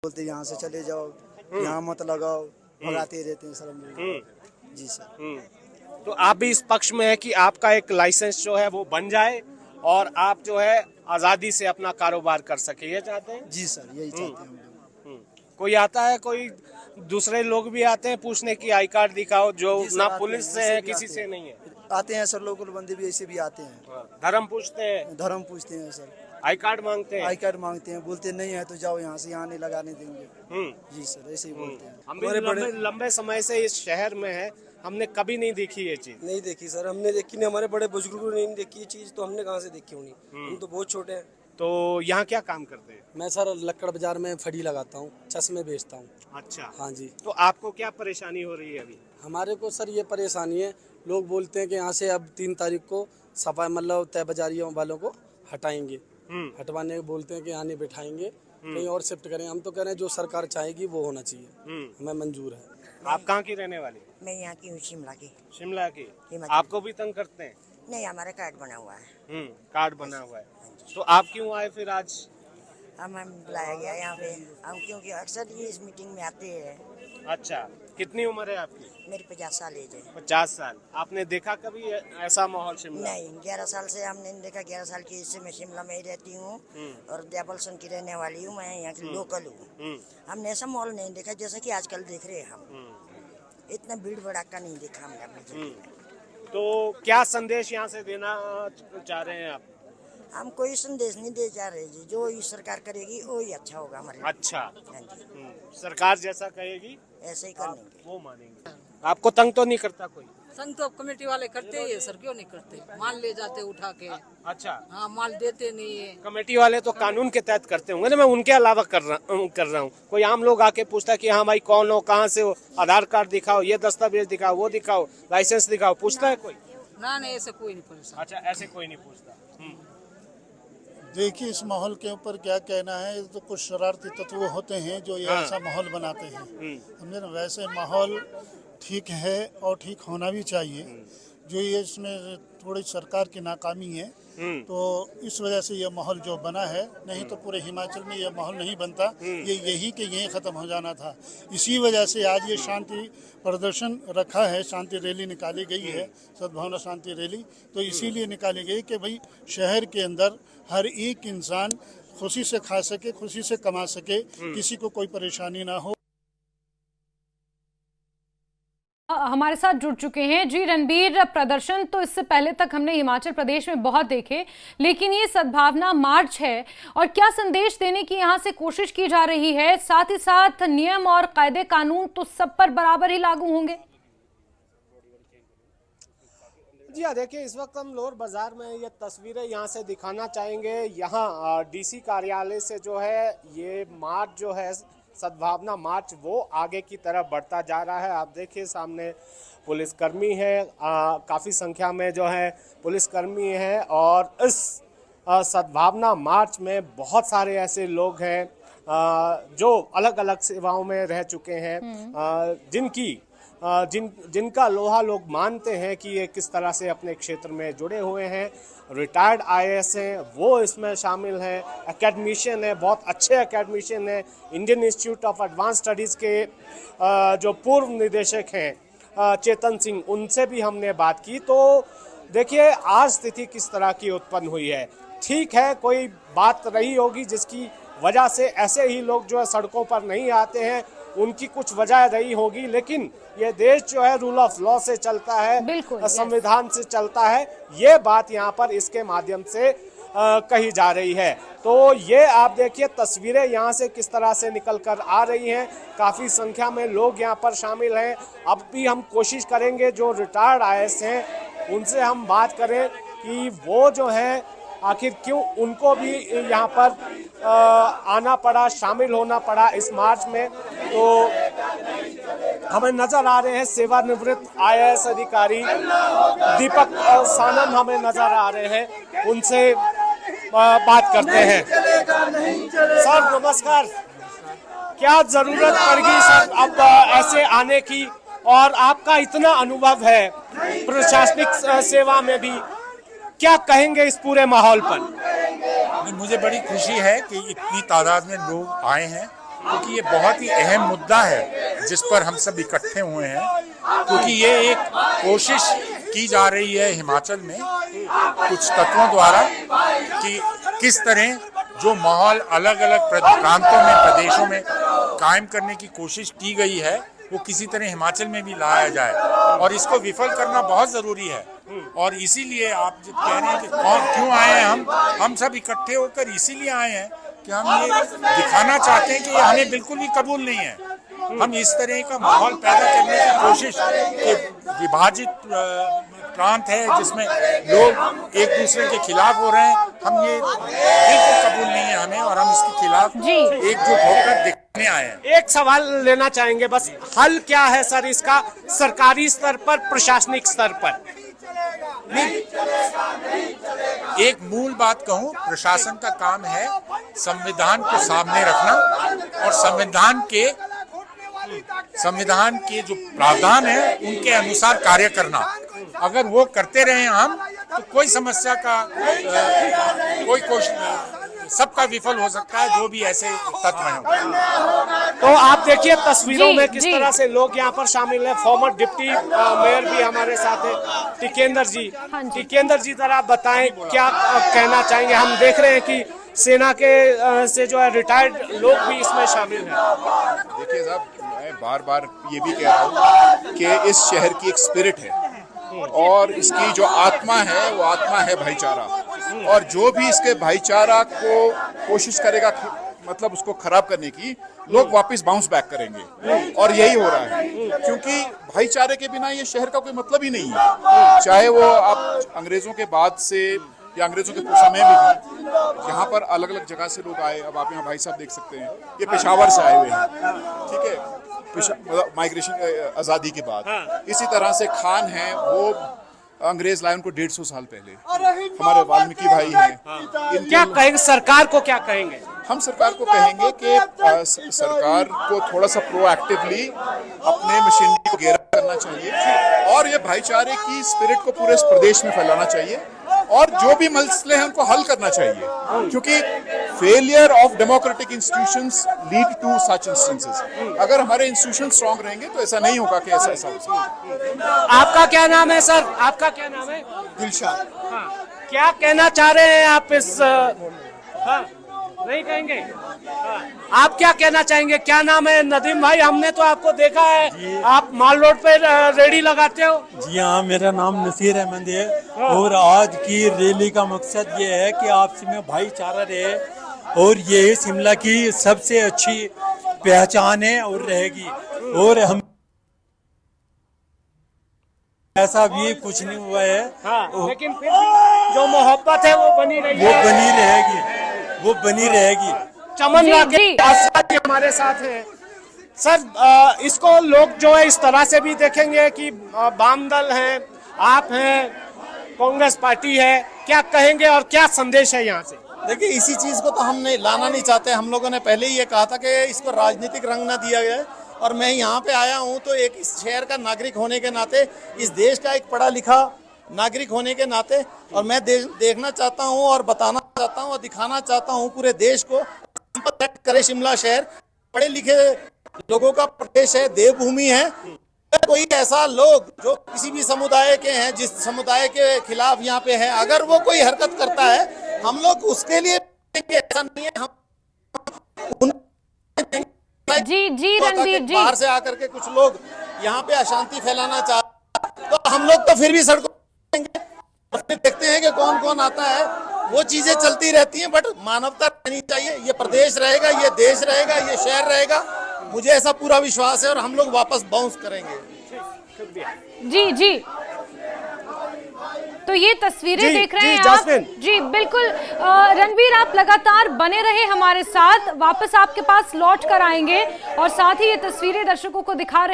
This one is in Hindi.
बोलते यहाँ से चले जाओ, यहाँ मत लगाओ, भगाते रहते हैं सर हम लोग। जी सर। तो आप भी इस पक्ष में है कि आपका एक लाइसेंस जो है वो बन जाए और आप जो है आजादी से अपना कारोबार कर सके, ये चाहते हैं? जी सर, यही चाहते हैं हम लोग। कोई आता है, कोई दूसरे लोग भी आते हैं पूछने की आई कार्ड दिखाओ, जो जी सर, ना आते पुलिस हैं, से ऐसे है भी किसी आते से हैं। नहीं है? आते हैं सर, लोकल बंदे भी ऐसे भी आते हैं, धर्म पूछते हैं, धर्म पूछते हैं सर, आई कार्ड मांगते हैं। आई कार्ड मांगते हैं, बोलते नहीं है तो जाओ यहाँ से, यहाँ नहीं लगाने देंगे। जी सर, ऐसे ही बोलते हैं। हम भी लंबे समय से इस शहर में है, हमने कभी नहीं देखी ये चीज। नहीं देखी सर, हमने देखी नहीं, हमारे बड़े बुजुर्गों ने नहीं देखी ये चीज, तो हमने कहाँ से देखी होनी। हम तो बहुत छोटे हैं। तो यहाँ क्या काम करते हैं? मैं सर लक्कड़ बाजार में फड़ी लगाता हूँ, चश्मे बेचता हूँ। अच्छा, हाँ जी। तो आपको क्या परेशानी हो रही है अभी? हमारे को सर ये परेशानी है, लोग बोलते हैं कि यहाँ से अब 3 तारीख को सफाई मतलब तय बाजारियों वालों को हटाएंगे। हटवाने को बोलते हैं कि यहाँ नहीं बैठाएंगे, कहीं और शिफ्ट करें। हम तो कह रहे हैं जो सरकार चाहेगी वो होना चाहिए, हमें मंजूर है। आप कहाँ की रहने वाली? मैं यहाँ की हूँ, शिमला की। शिमला की। हिमाचल। आपको भी तंग करते हैं? नहीं, हमारा कार्ड बना हुआ है। कार्ड बना हुआ है। तो आप क्यों आए फिर आज? हमें बुलाया गया यहाँ पे, हम क्योंकि अक्सर ही इस मीटिंग में आते हैं। अच्छा, कितनी उम्र है आपकी? मेरी 50 साल एज है। 50 साल। आपने देखा कभी ऐसा माहौल शिमला? नहीं, 11 साल से हमने नहीं देखा। 11 साल की एज से मैं शिमला में ही रहती हूँ और देवलसन की रहने वाली हूँ। मैं यहाँ की लोकल हूँ। हमने ऐसा माहौल नहीं देखा जैसा कि आजकल देख रहे हैं हम। इतना भीड़ भड़ाका नहीं देखा हमने अपनी जिंदगी में। तो क्या संदेश यहाँ से देना चाह रहे हैं आप? हम कोई संदेश नहीं दे जा रहे जी, जो ये सरकार करेगी वो ही अच्छा होगा हमारे लिए। अच्छा। हाँ जी, सरकार जैसा कहेगी ऐसे ही करेंगे। वो मानेंगे। आपको तंग तो नहीं करता कोई? संग तो कमेटी वाले करते ही है सर, क्यों नहीं करते? माल ले जाते उठा के। अच्छा, हाँ, माल देते नहीं है। कमेटी वाले तो कानून के तहत करते होंगे ना। मैं उनके अलावा कर रहा हूँ। कोई आम लोग आके पूछता है कि हाँ भाई कौन हो, कहाँ से हो, आधार कार्ड दिखाओ, ये दस्तावेज दिखाओ, वो दिखाओ, लाइसेंस दिखाओ, पूछता है कोई? ना नहीं, ऐसे कोई नहीं परेशान। अच्छा, ऐसे कोई नहीं पूछता। देखिए, इस माहौल के ऊपर क्या कहना है। तो कुछ शरारती तत्व होते हैं जो ये ऐसा माहौल बनाते हैं। समझे ना, वैसे माहौल ठीक है और ठीक होना भी चाहिए। जो ये इसमें थोड़ी सरकार की नाकामी है, तो इस वजह से ये माहौल जो बना है। नहीं तो पूरे हिमाचल में ये माहौल नहीं बनता। ये यही कि यहीं ख़त्म हो जाना था। इसी वजह से आज ये शांति प्रदर्शन रखा है, शांति रैली निकाली गई है, सद्भावना शांति रैली। तो इसीलिए निकाली गई कि भाई शहर के अंदर हर एक इंसान खुशी से खा सके, खुशी से कमा सके, किसी को कोई परेशानी ना हो। हमारे साथ जुड़ चुके हैं जी रणबीर। प्रदर्शन तो इससे पहले तक हमने हिमाचल प्रदेश में बहुत देखे, लेकिन ये सद्भावना मार्च है और क्या संदेश देने की यहाँ से कोशिश की जा रही है? साथ ही साथ नियम और कायदे कानून तो सब पर बराबर ही लागू होंगे। जी हाँ, देखिए इस वक्त हम लोअर बाजार में ये तस्वीरें यहाँ से दिखाना चाहेंगे। यहाँ डीसी कार्यालय से जो है ये मार्च जो है सद्भावना मार्च, वो आगे की तरफ बढ़ता जा रहा है। आप देखिए सामने पुलिसकर्मी है, काफ़ी संख्या में जो है पुलिसकर्मी है और इस सद्भावना मार्च में बहुत सारे ऐसे लोग हैं जो अलग अलग सेवाओं में रह चुके हैं, जिनका लोहा लोग मानते हैं कि ये किस तरह से अपने क्षेत्र में जुड़े हुए हैं। रिटायर्ड आईएएस हैं, वो इसमें शामिल हैं। एकेडमिशियन है, बहुत अच्छे एकेडमिशियन हैं। Indian institute of advance studies के जो पूर्व निदेशक हैं चेतन सिंह, उनसे भी हमने बात की। तो देखिए आज स्थिति किस तरह की उत्पन्न हुई है। ठीक है, कोई बात रही होगी जिसकी वजह से ऐसे ही लोग जो है सड़कों पर नहीं आते हैं, उनकी कुछ वजह रही होगी, लेकिन ये देश जो है रूल ऑफ लॉ से चलता है, संविधान से चलता है। ये बात यहाँ पर इसके माध्यम से कही जा रही है। तो ये आप देखिए तस्वीरें यहाँ से किस तरह से निकल कर आ रही हैं। काफ़ी संख्या में लोग यहाँ पर शामिल हैं। अब भी हम कोशिश करेंगे जो रिटायर्ड आईएएस हैं उनसे हम बात करें कि वो जो है आखिर क्यों उनको भी यहाँ पर आना पड़ा, शामिल होना पड़ा इस मार्च में। तो हमें नजर आ रहे हैं सेवानिवृत्त आईएएस अधिकारी दीपक सानम हमें नजर आ रहे हैं, उनसे बात करते हैं। सर नमस्कार, क्या जरूरत पड़ेगी सर अब ऐसे आने की, और आपका इतना अनुभव है प्रशासनिक सेवा में भी, क्या कहेंगे इस पूरे माहौल पर? मुझे बड़ी खुशी है कि इतनी तादाद में लोग आए हैं क्योंकि ये बहुत ही अहम मुद्दा है जिस पर हम सब इकट्ठे हुए हैं, क्योंकि ये एक कोशिश की जा रही है हिमाचल में कुछ तत्वों द्वारा कि किस तरह जो माहौल अलग अलग प्रांतों में, प्रदेशों में कायम करने की कोशिश की गई है वो किसी तरह हिमाचल में भी लाया जाए, और इसको विफल करना बहुत जरूरी है। और इसीलिए आप जब कह रहे हैं कि क्यों आए हैं हम सब इकट्ठे होकर इसीलिए आए हैं कि हम ये दिखाना चाहते हैं कि ये हमें बिल्कुल भी कबूल नहीं है। हम इस तरह का माहौल पैदा करने की कोशिश, कि विभाजित प्रांत है जिसमें लोग एक दूसरे के खिलाफ हो रहे हैं, हम ये बिल्कुल कबूल नहीं है हमें, और हम इसके खिलाफ एकजुट होकर दिखने आए हैं। एक सवाल लेना चाहेंगे बस, हल क्या है सर इसका सरकारी स्तर पर, प्रशासनिक स्तर पर? एक मूल बात कहूं, प्रशासन का काम है संविधान को सामने रखना और संविधान के जो प्रावधान है उनके अनुसार कार्य करना। अगर वो करते रहे हम तो कोई समस्या का सबका विफल हो सकता है, जो भी ऐसे तत्व हैं। तो आप देखिए तस्वीरों में किस तरह से लोग यहाँ पर शामिल हैं। फॉर्मर डिप्टी मेयर भी हमारे साथ है, टिकेंद्र जी। टिकेंद्र जी जरा बताएं क्या कहना चाहेंगे। हम देख रहे हैं कि सेना के से जो है रिटायर्ड लोग भी इसमें शामिल हैं। देखिए साहब, मैं बार बार ये भी कह रहा हूँ कि इस शहर की एक स्पिरिट है और इसकी जो आत्मा है वो आत्मा है भाईचारा, और जो भी इसके भाईचारा को कोशिश करेगा मतलब उसको खराब करने की, लोग वापस बाउंस बैक करेंगे, और यही हो रहा है। क्योंकि भाईचारे के बिना ये शहर का कोई मतलब ही नहीं है। चाहे वो आप अंग्रेजों के बाद से या अंग्रेजों के समय में भी यहाँ पर अलग अलग जगह से लोग आए। अब आप यहाँ भाई साहब देख सकते हैं, ये पेशावर से आए हुए हैं, ठीक है, माइग्रेशन आज़ादी के बाद। इसी तरह से खान हैं, वो अंग्रेज लाए उनको 150 साल पहले। हमारे वाल्मीकि भाई हैं। क्या कहेंगे सरकार को, क्या कहेंगे? हम सरकार को कहेंगे कि सरकार को थोड़ा सा प्रोएक्टिवली अपने मशीनरी को घेरा करना चाहिए, और ये भाईचारे की स्पिरिट को पूरे प्रदेश में फैलाना चाहिए, और जो भी मसले हैं उनको हल करना चाहिए, क्योंकि failure of democratic institutions lead to such instances. अगर हमारे इंस्टीट्यूशन स्ट्रांग रहेंगे तो ऐसा नहीं होगा कि ऐसा हो सकता। आपका क्या नाम है सर? आपका क्या नाम है? दिलशाद। क्या कहना चाह रहे हैं आप इस नहीं कहेंगे? आप क्या कहना चाहेंगे? क्या नाम है? नदीम भाई, हमने तो आपको देखा है आप माल रोड पे रेडी लगाते हो। जी हाँ, मेरा नाम नसीर अहमद है, और आज की रैली का मकसद ये है कि आपस में भाईचारा रहे, और ये शिमला की सबसे अच्छी पहचान है और रहेगी। और हम ऐसा भी कुछ नहीं हुआ है, लेकिन फिर भी जो मोहब्बत है वो बनी रही है, वो बनी रहेगी। चमन राकेश हमारे साथ हैं। सर, इसको लोग जो है इस तरह से भी देखेंगे कि वाम दल हैं, आप हैं, कांग्रेस पार्टी है, क्या कहेंगे और क्या संदेश है यहाँ से? देखिए, इसी चीज को तो हम लाना नहीं चाहते। हम लोगों ने पहले ही ये कहा था कि इसको राजनीतिक रंग ना दिया गया, और मैं यहाँ पे आया हूँ तो एक इस शहर का नागरिक होने के नाते, इस देश का एक पढ़ा लिखा नागरिक होने के नाते, और मैं देखना चाहता हूँ और बताना चाहता हूँ और दिखाना चाहता हूँ पूरे देश को करे शिमला शहर पढ़े लिखे लोगों का प्रदेश है, देवभूमि है। कोई ऐसा लोग जो किसी भी समुदाय के हैं, जिस समुदाय के खिलाफ यहाँ पे है, अगर वो कोई हरकत करता है, हम लोग उसके लिए ऐसा नहीं है। हम जी रणबीर जी, बाहर से आकर के कुछ लोग यहाँ पे अशांति फैलाना चाहते, तो हम लोग तो फिर भी सड़कों पे देखते हैं कि कौन कौन आता है। वो चीजें चलती रहती हैं, बट मानवता रहनी चाहिए। ये प्रदेश रहेगा, ये देश रहेगा, ये शहर रहेगा, मुझे ऐसा पूरा विश्वास है, और हम लोग वापस बाउंस करेंगे। जी तो ये तस्वीरें देख रहे हैं आप। जी बिल्कुल रणबीर, आप लगातार बने रहे हमारे साथ, वापस आपके पास लौट कर आएंगे, और साथ ही ये तस्वीरें दर्शकों को दिखा रहे हैं।